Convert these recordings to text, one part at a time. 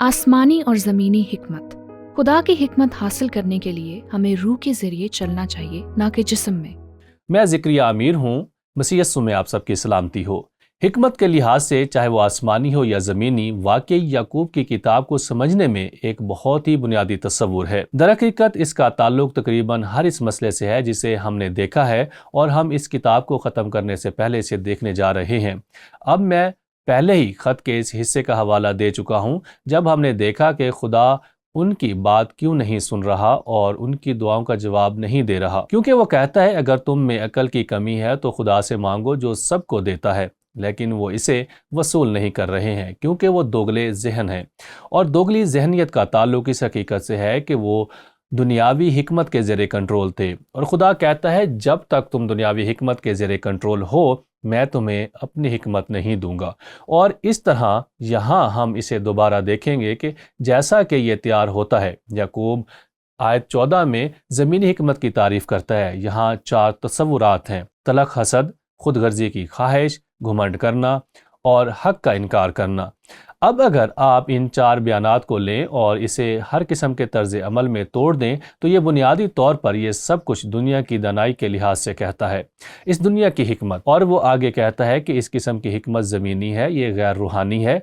آسمانی اور زمینی حکمت۔ خدا کی حکمت حاصل کرنے کے لیے ہمیں روح کے ذریعے چلنا چاہیے، نہ کہ جسم میں۔ میں زکریا امیر ہوں، مسیح یسوع میں آپ سب کی سلامتی ہو۔ حکمت کے لحاظ سے چاہے وہ آسمانی ہو یا زمینی، واقعی یعقوب کی کتاب کو سمجھنے میں ایک بہت ہی بنیادی تصور ہے۔ درحقیقت اس کا تعلق تقریباً ہر اس مسئلے سے ہے جسے ہم نے دیکھا ہے، اور ہم اس کتاب کو ختم کرنے سے پہلے اسے دیکھنے جا رہے ہیں۔ اب میں پہلے ہی خط کے اس حصے کا حوالہ دے چکا ہوں جب ہم نے دیکھا کہ خدا ان کی بات کیوں نہیں سن رہا اور ان کی دعاؤں کا جواب نہیں دے رہا، کیونکہ وہ کہتا ہے اگر تم میں عقل کی کمی ہے تو خدا سے مانگو جو سب کو دیتا ہے، لیکن وہ اسے وصول نہیں کر رہے ہیں کیونکہ وہ دوگلے ذہن ہیں۔ اور دوگلی ذہنیت کا تعلق اس حقیقت سے ہے کہ وہ دنیاوی حکمت کے زیر کنٹرول تھے، اور خدا کہتا ہے جب تک تم دنیاوی حکمت کے زیر کنٹرول ہو میں تمہیں اپنی حکمت نہیں دوں گا۔ اور اس طرح یہاں ہم اسے دوبارہ دیکھیں گے کہ جیسا کہ یہ تیار ہوتا ہے۔ یعقوب آیت 14 میں زمینی حکمت کی تعریف کرتا ہے۔ یہاں 4 تصورات ہیں: تلخ حسد، خود غرضی کی خواہش، گھمنڈ کرنا اور حق کا انکار کرنا۔ اب اگر آپ ان 4 بیانات کو لیں اور اسے ہر قسم کے طرز عمل میں توڑ دیں تو یہ بنیادی طور پر یہ سب کچھ دنیا کی دانائی کے لحاظ سے کہتا ہے، اس دنیا کی حکمت۔ اور وہ آگے کہتا ہے کہ اس قسم کی حکمت زمینی ہے، یہ غیر روحانی ہے،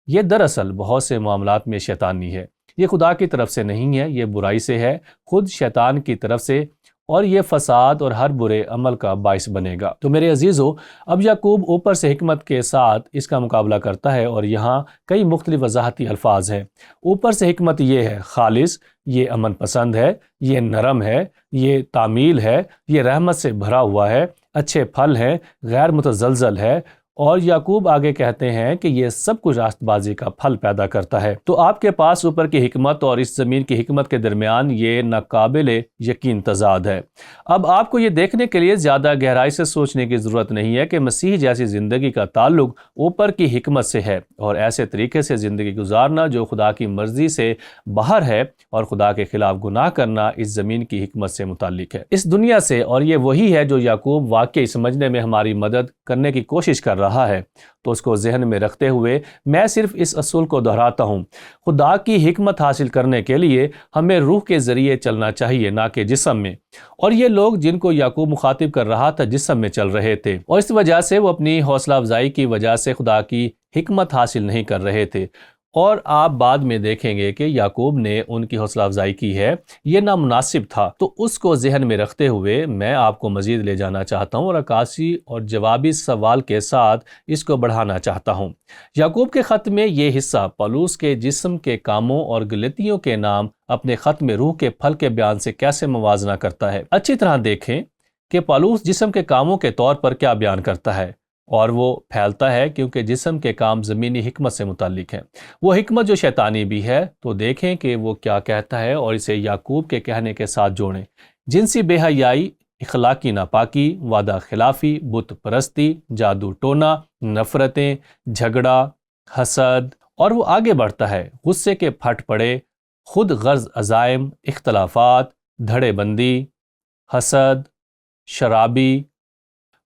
یہ دراصل بہت سے معاملات میں شیطانی ہے، یہ خدا کی طرف سے نہیں ہے، یہ برائی سے ہے، خود شیطان کی طرف سے، اور یہ فساد اور ہر برے عمل کا باعث بنے گا۔ تو میرے عزیزو، اب یعقوب اوپر سے حکمت کے ساتھ اس کا مقابلہ کرتا ہے، اور یہاں کئی مختلف وضاحتی الفاظ ہیں۔ اوپر سے حکمت یہ ہے: خالص، یہ امن پسند ہے، یہ نرم ہے، یہ تعمیل ہے، یہ رحمت سے بھرا ہوا ہے، اچھے پھل ہیں، غیر متزلزل ہے۔ اور یعقوب آگے کہتے ہیں کہ یہ سب کچھ راست بازی کا پھل پیدا کرتا ہے۔ تو آپ کے پاس اوپر کی حکمت اور اس زمین کی حکمت کے درمیان یہ ناقابل یقین تضاد ہے۔ اب آپ کو یہ دیکھنے کے لیے زیادہ گہرائی سے سوچنے کی ضرورت نہیں ہے کہ مسیح جیسی زندگی کا تعلق اوپر کی حکمت سے ہے، اور ایسے طریقے سے زندگی گزارنا جو خدا کی مرضی سے باہر ہے اور خدا کے خلاف گناہ کرنا اس زمین کی حکمت سے متعلق ہے، اس دنیا سے۔ اور یہ وہی ہے جو یعقوب واقعی سمجھنے میں ہماری مدد کرنے کی کوشش کر رہا ہے۔ تو اس کو ذہن میں رکھتے ہوئے میں صرف اس اصول کو دہراتا ہوں: خدا کی حکمت حاصل کرنے کے لیے ہمیں روح کے ذریعے چلنا چاہیے، نہ کہ جسم میں۔ اور یہ لوگ جن کو یعقوب مخاطب کر رہا تھا جسم میں چل رہے تھے، اور اس وجہ سے وہ اپنی حوصلہ افزائی کی وجہ سے خدا کی حکمت حاصل نہیں کر رہے تھے۔ اور آپ بعد میں دیکھیں گے کہ یعقوب نے ان کی حوصلہ افزائی کی ہے، یہ نامناسب تھا۔ تو اس کو ذہن میں رکھتے ہوئے میں آپ کو مزید لے جانا چاہتا ہوں اور عکاسی اور جوابی سوال کے ساتھ اس کو بڑھانا چاہتا ہوں۔ یعقوب کے خط میں یہ حصہ پولس کے جسم کے کاموں اور غلطیوں کے نام اپنے خط میں روح کے پھل کے بیان سے کیسے موازنہ کرتا ہے۔ اچھی طرح دیکھیں کہ پولس جسم کے کاموں کے طور پر کیا بیان کرتا ہے، اور وہ پھیلتا ہے کیونکہ جسم کے کام زمینی حکمت سے متعلق ہیں، وہ حکمت جو شیطانی بھی ہے۔ تو دیکھیں کہ وہ کیا کہتا ہے اور اسے یعقوب کے کہنے کے ساتھ جوڑیں: جنسی بے حیائی، اخلاقی ناپاکی، وعدہ خلافی، بت پرستی، جادو ٹونا، نفرتیں، جھگڑا، حسد۔ اور وہ آگے بڑھتا ہے: غصے کے پھٹ پڑے، خود غرض عزائم، اختلافات، دھڑے بندی، حسد، شرابی۔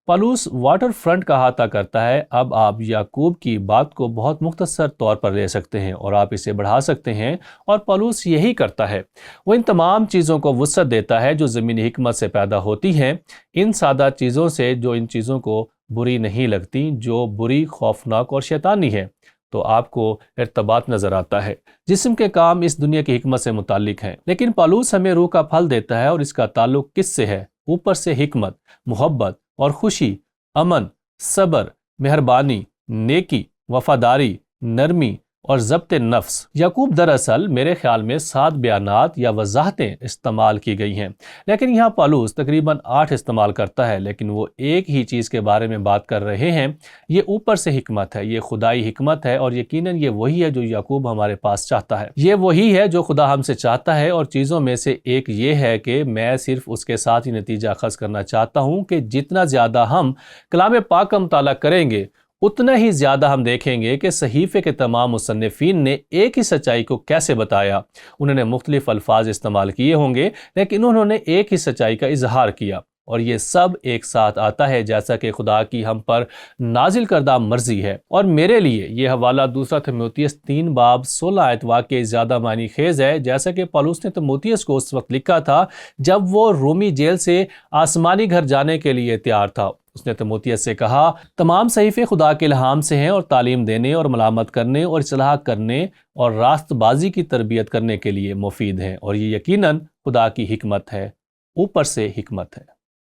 پولس واٹر فرنٹ کا احاطہ کرتا ہے۔ اب آپ یعقوب کی بات کو بہت مختصر طور پر لے سکتے ہیں اور آپ اسے بڑھا سکتے ہیں، اور پولس یہی کرتا ہے۔ وہ ان تمام چیزوں کو وسعت دیتا ہے جو زمینی حکمت سے پیدا ہوتی ہیں، ان سادہ چیزوں سے جو ان چیزوں کو بری نہیں لگتی، جو بری، خوفناک اور شیطانی ہے۔ تو آپ کو ارتباط نظر آتا ہے۔ جسم کے کام اس دنیا کی حکمت سے متعلق ہیں، لیکن پولس ہمیں روح کا پھل دیتا ہے، اور اس کا تعلق کس سے ہے؟ اوپر سے حکمت، محبت اور خوشی، امن، صبر، مہربانی، نیکی، وفاداری، نرمی اور ضبط نفس۔ یعقوب دراصل میرے خیال میں 7 بیانات یا وضاحتیں استعمال کی گئی ہیں، لیکن یہاں پولس تقریباً 8 استعمال کرتا ہے، لیکن وہ ایک ہی چیز کے بارے میں بات کر رہے ہیں۔ یہ اوپر سے حکمت ہے، یہ خدائی حکمت ہے، اور یقیناً یہ وہی ہے جو یعقوب ہمارے پاس چاہتا ہے۔ یہ وہی ہے جو خدا ہم سے چاہتا ہے، اور چیزوں میں سے ایک یہ ہے کہ میں صرف اس کے ساتھ ہی نتیجہ اخذ کرنا چاہتا ہوں کہ جتنا زیادہ ہم کلام پاک کا مطالعہ کریں گے اتنا ہی زیادہ ہم دیکھیں گے کہ صحیفے کے تمام مصنفین نے ایک ہی سچائی کو کیسے بتایا۔ انہوں نے مختلف الفاظ استعمال کیے ہوں گے، لیکن انہوں نے ایک ہی سچائی کا اظہار کیا۔ اور یہ سب ایک ساتھ آتا ہے جیسا کہ خدا کی ہم پر نازل کردہ مرضی ہے۔ اور میرے لیے یہ حوالہ دوسرا تیموتھیوس 3:16 واقعی زیادہ معنی خیز ہے، جیسا کہ پالوس نے تیموتھیوس کو اس وقت لکھا تھا جب وہ رومی جیل سے آسمانی گھر جانے کے لیے تیار تھا۔ اس نے تیموتھیوس سے کہا، تمام صحیفے خدا کے الہام سے ہیں اور تعلیم دینے اور ملامت کرنے اور اصلاح کرنے اور راست بازی کی تربیت کرنے کے لیے مفید ہیں، اور یہ یقیناً خدا کی حکمت ہے، اوپر سے حکمت ہے۔